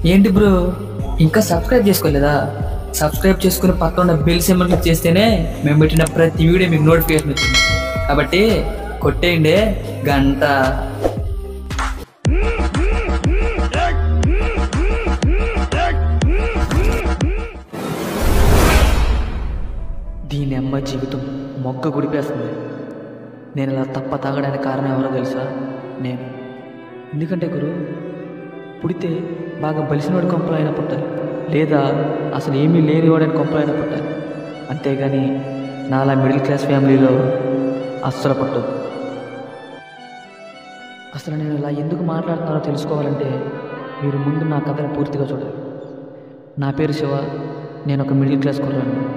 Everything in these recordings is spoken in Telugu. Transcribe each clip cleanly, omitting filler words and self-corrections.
ఏంటి బ్రో ఇంకా సబ్స్క్రైబ్ చేసుకోలేదా? సబ్స్క్రైబ్ చేసుకుని పక్కన ఉన్న బెల్ సింబల్ క్లిక్ చేస్తేనే మేము పెట్టిన ప్రతి వీడియో మీకు నోటిఫికేషన్ వచ్చింది. కాబట్టి కొట్టేయండి గంట. దీని అమ్మ జీవితం మొక్క గుడిపేస్తుంది. నేను ఇలా తప్ప తాగడానికి కారణం ఎవరో తెలుసా? నేను. ఎందుకంటే గురు, పుడితే బాగా బలిసినవాడి కొంపలు అయినా పుట్టాలి, లేదా అసలు ఏమీ లేనివాడని కొంపలు అయినా పుట్టాలి. అంతేగాని నాలా మిడిల్ క్లాస్ ఫ్యామిలీలో అస్సలు పుట్టదు. అసలు నేను ఇలా ఎందుకు మాట్లాడుతున్నానో తెలుసుకోవాలంటే మీరు ముందు నా కథని పూర్తిగా చూడాలి. నా పేరు శివ, నేను ఒక మిడిల్ క్లాస్ కుర్రాడిని.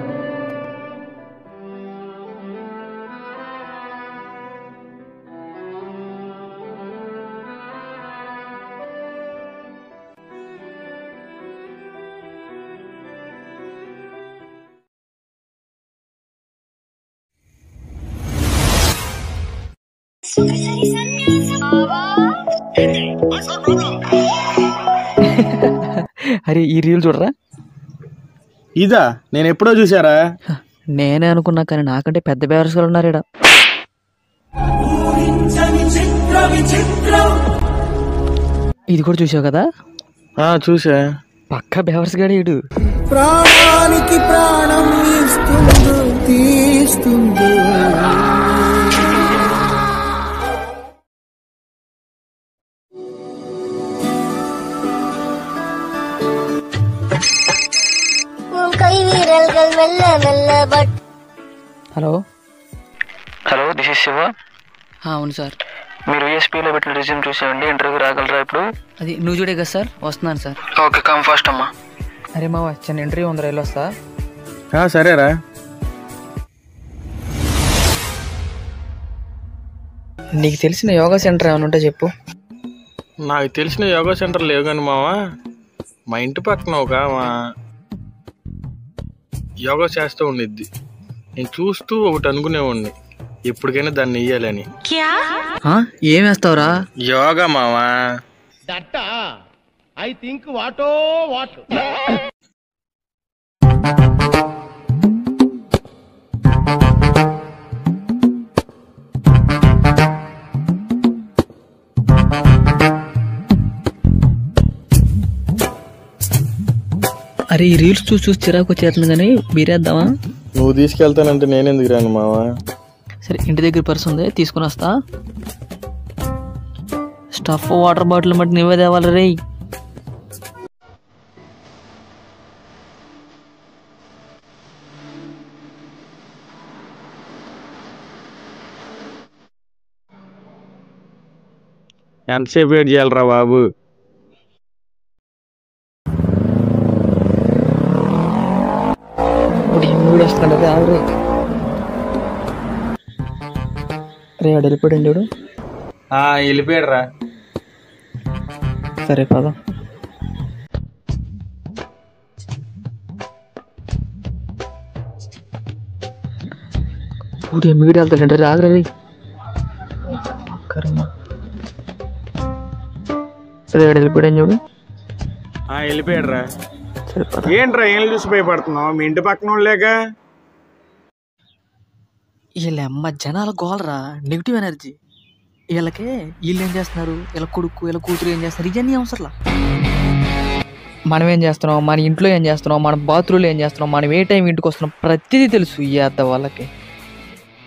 అరే ఈ రీల్ చూడరా. ఇదా నేను ఎప్పుడో చూసారా? నేనే అనుకున్నా, కానీ నాకంటే పెద్ద బేవర్స్గా ఉన్నారు ఈడ. ఇది కూడా చూసావు కదా? చూసా. పక్కా బేవర్స్ గాడు ఈడు. ప్రాణానికి ప్రాణం ఇస్తుందో తీస్తుందో. Hello hello, this is Shiva. అవును సార్. మీరు యూఎస్పీలో పెట్టిన రిజ్యూమ్ చూసామండి. ఇంటర్వ్యూకి రాగలరా ఇప్పుడు? అది నువ్వు చూడే కదా సార్, వస్తున్నాను సార్. ఓకే, కమ్ ఫాస్ట్ అమ్మా. అరే మా చిన్న ఇంటర్వ్యూ ఉందిరా, వెళ్ళొస్తా. సరేరా. నీకు తెలిసిన యోగా సెంటర్ ఏమైనా ఉంటే చెప్పు. నాకు తెలిసిన యోగా సెంటర్ లేవు కానీ మావా, మా ఇంటి పక్కన ఒక యోగా చేస్తూ ఉండిద్ది. నేను చూస్తూ ఒకటి అనుకునేవాడిని, ఎప్పటికైనా దాన్ని వెయ్యాలని. ఏం వేస్తావురా? యోగా మావా. ఐ థింక్ వాటో వాట్. అరే ఈ రీల్స్ చూసి చిరాకు వచ్చేస్తుంది, కానీ బీరేద్దామా? నువ్వు తీసుకెళ్తానంటే నేనెందుకు రాను మావా? సరే, ఇంటి దగ్గర పర్స్ ఉంది, తీసుకుని వస్తా. స్టఫ్ వాటర్ బాటిల్ మట్టి నువ్వే తేవాలి రే. ఎంతసేపు వెయిట్ చేయాలరా బాబు? వస్తాడు రే. రే వాడు వెళ్ళిపోయాడు వాడు. వెళ్ళిపోయాడు రా. సరే పద. మీడియా వెళ్తాడంటే రాగరా. సరే వాడు వెళ్ళిపోయాడు చూడు. వెళ్ళిపోయాడు రా. సరే పద. ఏంట్రా ఏం చూసి భయపడుతున్నావు? మీ ఇంటి పక్కన వాళ్ళేక. వీళ్ళమ్మ జనాల గోలరా, నెగిటివ్ ఎనర్జీ. వీళ్ళకి వీళ్ళు ఏం చేస్తున్నారు, వీళ్ళ కొడుకు వీళ్ళ కూతురు ఏం చేస్తున్నారు, ఇవన్నీ అవసరంలా. మనం ఏం చేస్తున్నాం, మన ఇంట్లో ఏం చేస్తున్నాం, మన బాత్రూంలో ఏం చేస్తున్నాం, మనం ఏ టైం ఇంటికి వస్తున్నాం, ప్రతిదీ తెలుసు ఈ అద్ద వాళ్ళకి.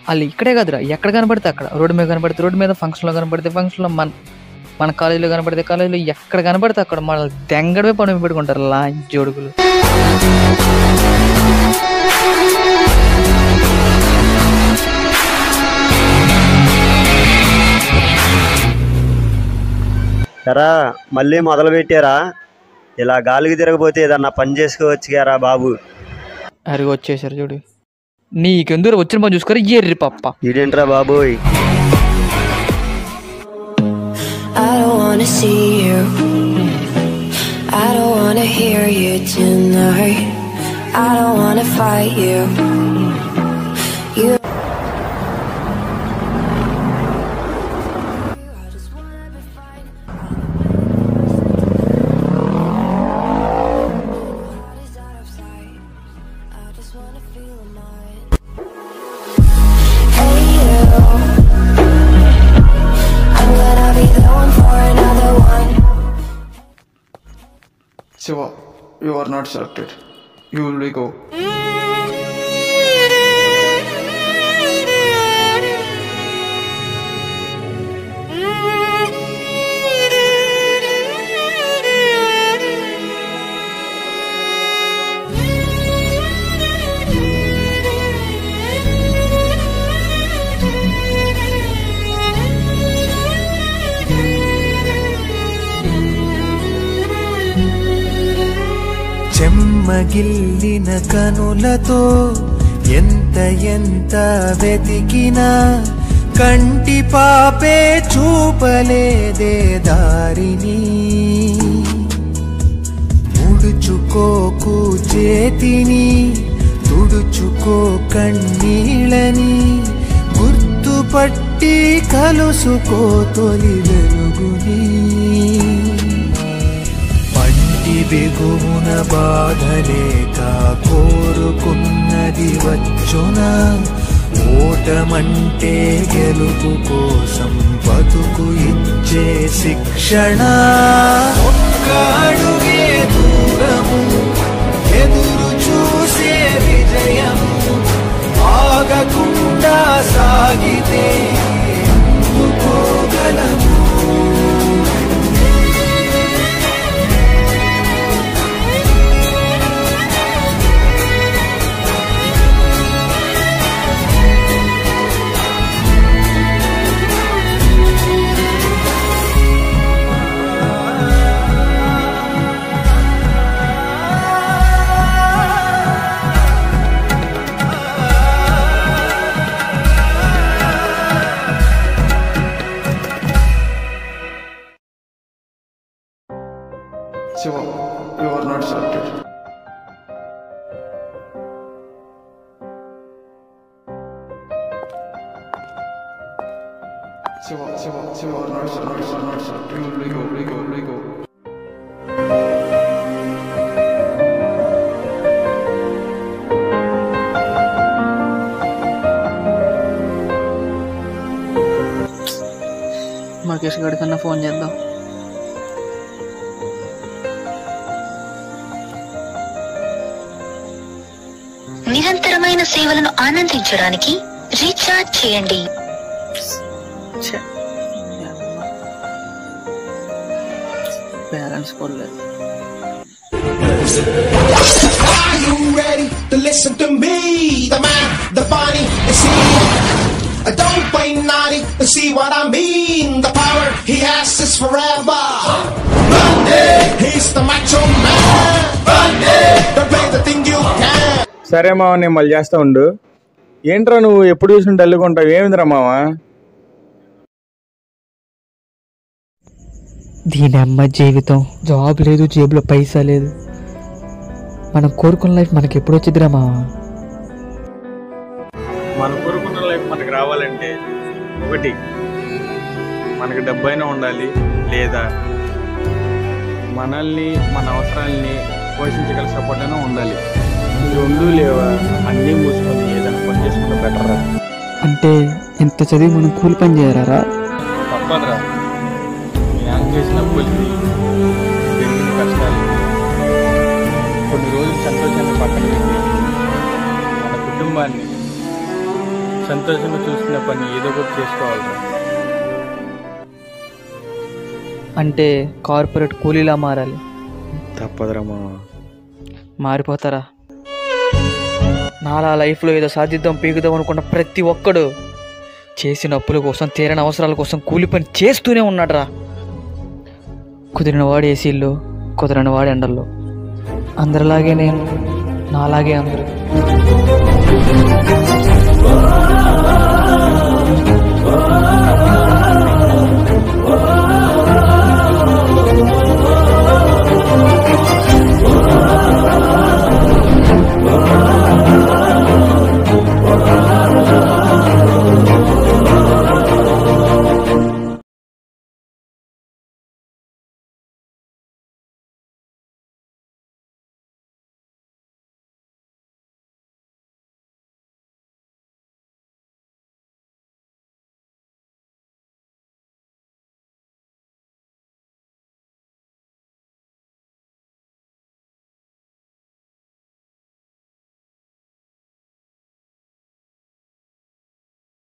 వాళ్ళు ఇక్కడే కాదురా, ఎక్కడ కనబడితే అక్కడ, రోడ్డు మీద కనబడితే రోడ్డు మీద, ఫంక్షన్లో కనబడితే ఫంక్షన్లో, మన కాలేజీలో కనబడితే కాలేజీలో, ఎక్కడ కనబడితే అక్కడ మన దెంగడమే పని పెట్టుకుంటారు లాంటి జోడుగులు. ఎరా మళ్ళీ మొదలు పెట్టారా? ఇలా గాలికి తిరగపోతే ఏదన్నా పని చేసుకోవచ్చు గారా బాబు. అరే వచ్చేసారు చూడు. నీకెందరూ వచ్చిన పని చూసుకోరా ఎర్రి పప్ప. ఇదేంట్రా బాబోయ్. I don't wanna see you. I don't wanna hear you tonight. I don't wanna fight you. You Shiva, you are not selected. You will be go. చెమ్మగిల్లిన కనులతో ఎంత ఎంత వెతికినా కంటి పాపే చూపలేదే దారిని. ముడుచుకోకు చేతిని తుడుచుకో కన్నీళ్ళని గుర్తుపట్టి కలుసుకో తొలి వెలుగుని. బిగువున బాధలేక కోరుకున్నది వచ్చునా ఓటమంటే గెలుపు కోసం బతుకు ఇచ్చే శిక్షణ. ఒక్క అడుగే దూరము ఎదురు చూసే విజయము ఆగకుండా సాగితే అందుకోగలము. Shiva, you are not selected. Shiva, you are not selected. You will be go. Mahesh గడి కన్నా ఫోన్ చేద్దాం. నిరంతరమైన సేవలను ఆనందించడానికి రీఛార్జ్ చేయండి. బ్యాలెన్స్ పోలేదు. Are you ready to listen to me? The man, the funny, the scene. Don't play naughty to see what I mean. The power he has is forever. Bundy, he's the macho man. Bundy, don't play the thing you can. సరే మావ, నేను మళ్ళీ చేస్తా ఉండు. ఏంట్రా నువ్వు ఎప్పుడు చూసిన డల్లుగా ఉంటావు? ఏమిందిరా మావ? దీని అమ్మ జీవితం. జాబ్ లేదు, జేబులో పైసా లేదు. మనం కోరుకున్న లైఫ్ మనకి ఎప్పుడు వచ్చిద్దిరా మావా? మన కోరుకున్న లైఫ్ మనకు రావాలంటే ఒకటి, మనకు డబ్బైనా ఉండాలి, లేదా మనల్ని మన అవసరాలని పోషించగల సపోర్ట్ అయినా ఉండాలి. రెండు లేవా, అన్నీ మూసుకొని ఏదైనా పని చేసుకుంటే బెటర్రా. అంటే ఎంత చదివి మనం కూలి పని చేయరా? తప్పదురా. న్యాయం చేసిన కూలికి పెరిగిన కష్టాలు కొన్ని రోజులు సంతోషాన్ని పక్కన పెట్టి మన కుటుంబాన్ని సంతోషంగా చూసుకునే పని ఏదో ఒకటి చేసుకోవాలిరా. అంటే కార్పొరేట్ కూలీలా మారాలి. తప్పదురా మారిపోతారా? నాలా లైఫ్లో ఏదో సాధిద్దాం పీకుదాం అనుకున్న ప్రతి ఒక్కడు చేసిన అప్పుల కోసం, తీరని అవసరాల కోసం కూలి పని చేస్తూనే ఉన్నాడురా. కుదిరిన వాడు ఏసీల్లో, కుదిరిన వాడు ఎండల్లో. అందరిలాగే నేను, నాలాగే అందరూ.